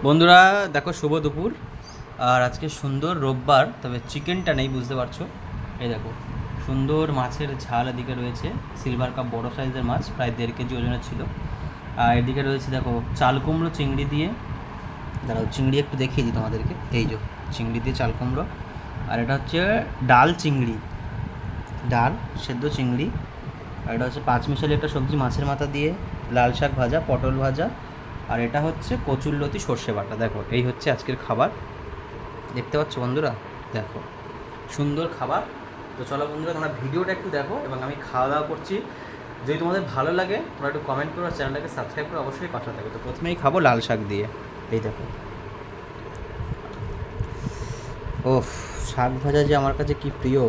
বন্ধুরা দেখো, শুভ দুপুর। আর আজকে সুন্দর রোববার, তবে চিকেনটা নেই, বুঝতে পারছো। এই দেখো, সুন্দর মাছের ঝাল এদিকে রয়েছে, সিলভার কাপ বড় সাইজের মাছ, প্রায় 1.5 কেজি ওজনের ছিল। আর এদিকে রয়েছে দেখো চাল কুমড়ো চিংড়ি দিয়ে। দাঁড়াও, চিংড়ি একটু দেখিয়ে দিই তোমাদেরকে। এই যে চিংড়ি দিয়ে চাল কুমড়ো। আর এটা হচ্ছে ডাল চিংড়ি, ডাল সেদ্ধ চিংড়ি। আর এটা হচ্ছে পাঁচমিশালি একটা সবজি মাছের মাথা দিয়ে, লাল শাক ভাজা, পটল ভাজা। আর এটা হচ্ছে কচুরলতি সর্ষে বাটা। দেখো, এই হচ্ছে আজকের খাবার। দেখতে পাচ্ছ বন্ধুরা, দেখো সুন্দর খাবার। তো চলো বন্ধুরা, তোমরা ভিডিওটা একটু দেখো এবং আমি খাওয়া দাওয়া করছি। যদি তোমাদের ভালো লাগে তোমরা একটু কমেন্ট করো, আর চ্যানেলটাকে সাবস্ক্রাইব করে অবশ্যই পাশে থাকবে। তো প্রথমেই খাবো লাল শাক দিয়ে। এই দেখো, ওফ, শাক ভাজা যে আমার কাছে কি প্রিয়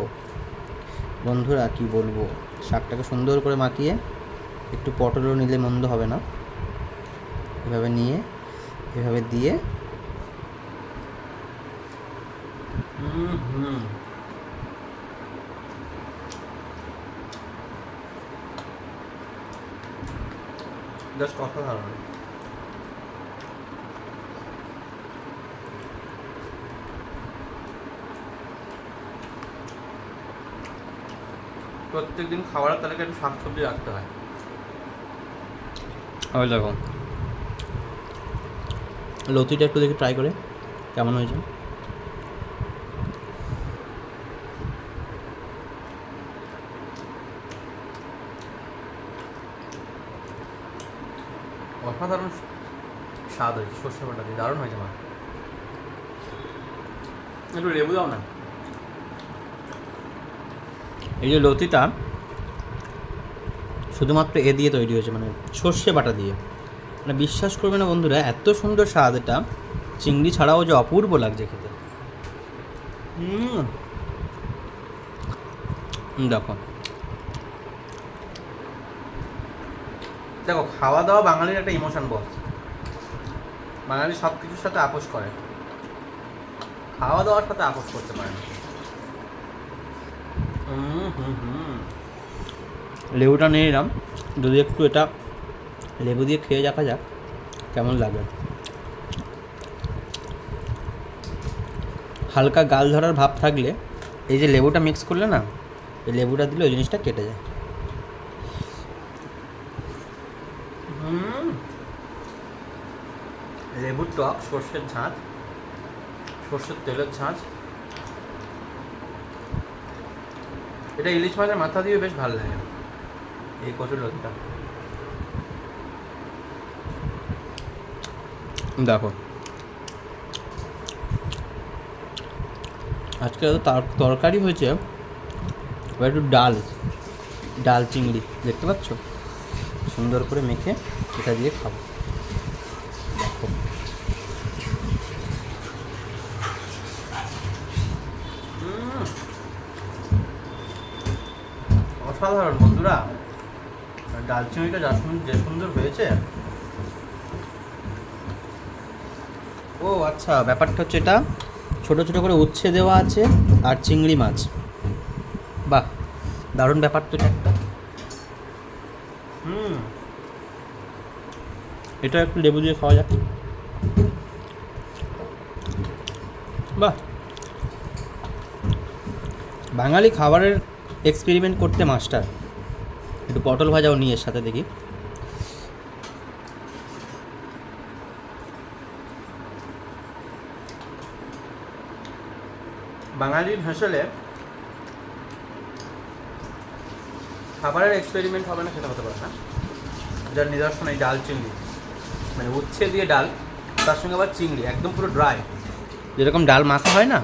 বন্ধুরা, কি বলবো। শাকটাকে সুন্দর করে মাখিয়ে, একটু পটলও নিলে মন্দ হবে না, এভাবে নিয়ে এভাবে দিয়ে জাস্ট অসাধারণ। প্রত্যেকদিন খাবারের তালিকায় একটু শাকসবজি রাখতে হয়। ওই দেখো, লতিটা একটু দেখি ট্রাই করে কেমন হয়েছে। অসাধারণ স্বাদ হয়েছে, সর্ষে বাটা দিয়ে দারুণ হয়েছে। মা, একটু লেবু দাও না। এই যে লতিটা শুধুমাত্র এ দিয়ে তৈরি হয়েছে, মানে সর্ষে বাটা দিয়ে। মানে বিশ্বাস করবে না বন্ধুরা, এত সুন্দর স্বাদ। এটা চিংড়ি ছাড়াও যে অপূর্ব লাগছে খেতে। দেখো দেখো, খাওয়া দাওয়া বাঙালির একটা ইমোশন বস। বাঙালি সব কিছুর সাথে আপোষ করে, খাওয়া দাওয়ার সাথে আপোষ করতে পারে না। লেবুটা নিয়ে নিলাম, যদি একটু এটা লেবু দিয়ে খেয়ে দেখা যাক কেমন লাগে। হালকা গাল ধরার ভাব থাকলে এই যে লেবুটা মিক্স করলে না, এই লেবুটা দিলে ওই জিনিসটা কেটে যায়। লেবুর টক, সর্ষের ঝাঁঝ, সর্ষের তেলের ঝাঁঝ। এটা ইলিশ মাছের মাথা দিয়ে বেশ ভালো লাগে এই কচুরলতিটা। দেখো, আজকে তরকারি হয়েছে, একটু ডাল, ডাল চিংড়ি দেখতে পাচ্ছ, সুন্দর করে মেখে এটা দিয়ে খাবো। দেখো, অসাধারণ বন্ধুরা। ডাল চিংড়িটা যে সুন্দর হয়েছে। ও আচ্ছা, ব্যাপারটা হচ্ছে এটা ছোটো ছোটো করে উচ্ছে দেওয়া আছে আর চিংড়ি মাছ। বাহ, দারুণ ব্যাপার তো এটা একটা। এটা একটু লেবু দিয়ে খাওয়া যাক। বাহ, বাঙালি খাবারের এক্সপেরিমেন্ট করতে মাস্টার। একটু পটল ভাজাও নিয়ে এর সাথে দেখি। বাঙালির হাসলে খাবারের এক্সপেরিমেন্ট হবে না সেটা হতে পারে না। যার নিদর্শন এই ডাল চিংড়ি, মানে উচ্ছে দিয়ে ডাল, তার সঙ্গে আবার চিংড়ি, একদম পুরো ড্রাই, যেরকম ডাল মাখা হয় না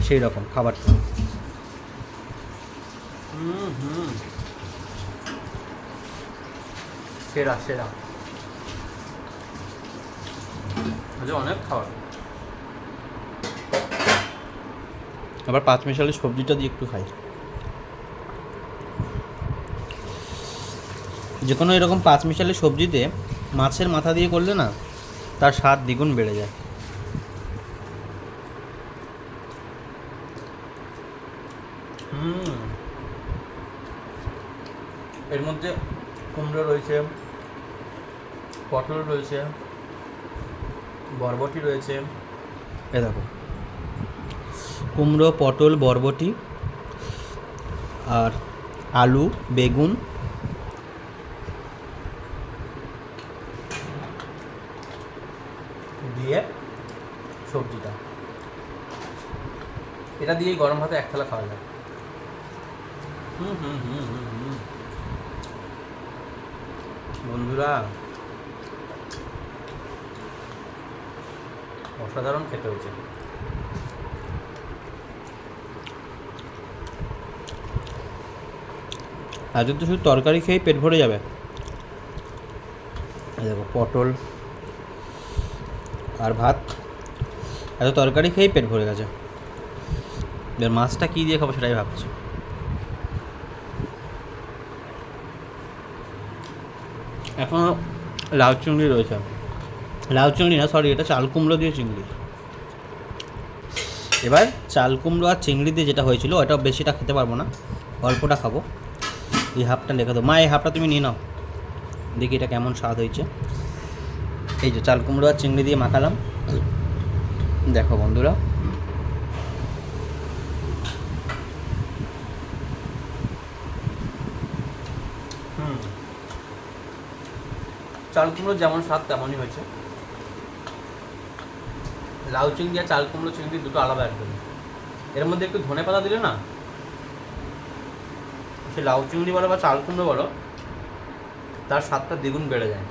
সেই রকম খাবারটা। সেরা সেরা, অনেক খাবার। আবার পাঁচমিশালি সবজিটা দিয়ে একটু খাই। যে কোনো এরকম পাঁচমিশালি সবজিতে মাছের মাথা দিয়ে করলে না, তার স্বাদ দ্বিগুণ বেড়ে যায়। এর মধ্যে কুমড়ো রয়েছে, পটল রয়েছে, বরবটি রয়েছে, এ দেখো কুমড়ো, পটল, বরবটি আর আলু, বেগুন, দিয়ে সবজিটা, এটা দিয়েই গরম ভাতে এক থালা খাওয়া যায়। বন্ধুরা অসাধারণ খেতে হয়েছে। আজকে তো শুধু তরকারি খেয়েই পেট ভরে যাবে। দেখো পটল আর ভাত, এত তরকারি খেয়েই পেট ভরে গেছে। এবার মাছটা কী দিয়ে খাবো সেটাই ভাবছি। এখনও লাউ চিংড়ি রয়েছে, লাউ চিংড়ি না সরি, এটা চাল কুমড়ো দিয়ে চিংড়ি। এবার চাল কুমড়ো আর চিংড়ি দিয়ে যেটা হয়েছিল ওটা বেশিটা খেতে পারবো না, অল্পটা খাবো। এই হাফটা রেখে দাও মা, এই হাফটা তুমি নিয়ে নাও, দেখি এটা কেমন স্বাদ হয়েছে। এই যে চাল কুমড়ো আর চিংড়ি দিয়ে মাখালাম, দেখো বন্ধুরা। চাল কুমড়ো যেমন স্বাদ তেমনই হয়েছে। লাউ চিংড়ি আর চাল কুমড়ো চিংড়ি দুটো আলাদা একদম। এর মধ্যে একটু ধনে পাতা দিলে না, সে লাউ চিংড়ি বলো বা চাল কুমড়ো বলো, তার স্বাদটা দ্বিগুণ বেড়ে যায়।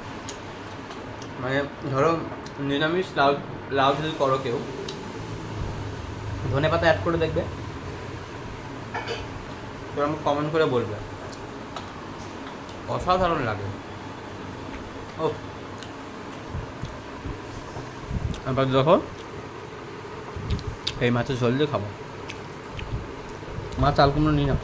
মানে ধরো নিরামিষ লাউ লাউ যদি করো কেউ, ধনে পাতা অ্যাড করে দেখবে, তো আমাকে কমেন্ট করে বলবে, অসাধারণ লাগে। ও এবার দেখো এই মাছের ঝোল দিয়ে খাবো। মাছ চাল কুমড়ো নিই না।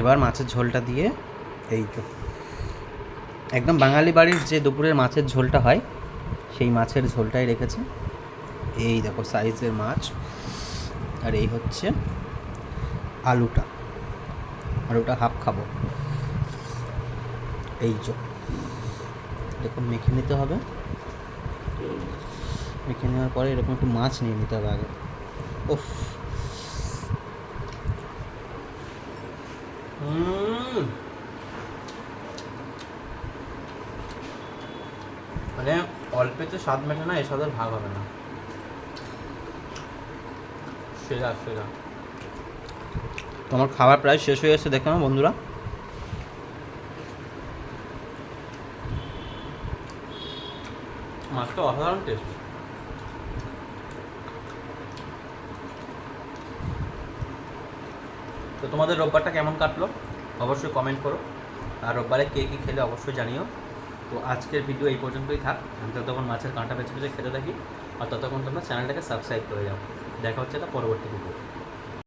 এবার মাছের ঝোলটা দিয়ে, এই তো একদম বাঙালি বাড়ির যে দুপুরের মাছের ঝোলটা হয় সেই মাছের ঝোলটাই রেখেছে। এই দেখো সাইজের মাছ, আর এই হচ্ছে আলুটা, আলুটা হাফ খাবো। এই যে এরকম মেখে নিতে হবে, মেখে নেওয়ার পরে এরকম একটু মাছ নিয়ে নিতে হবে আগে। উফ মানে অল্পেতে স্বাদ মেটে না, এর স্বাদের ভাগ হবে না। সেরা সেরা। তোমার খাবার প্রায় শেষ হয়ে এসেছে, দেখো না বন্ধুরা। মাছটা অসাধারণ টেস্ট। তো তোমাদের রোববারটা কেমন কাটলো অবশ্যই কমেন্ট করো, আর রোববারে কে কী খেলে অবশ্যই জানিও। তো আজকের ভিডিও এই পর্যন্তই থাক, আমি ততক্ষণ মাছের কাঁটা বেছে বেছে খেতে থাকি, আর ততক্ষণ তোমরা চ্যানেলটাকে সাবস্ক্রাইব করে যাও। দেখা হচ্ছে এটা পরবর্তী ভিডিও।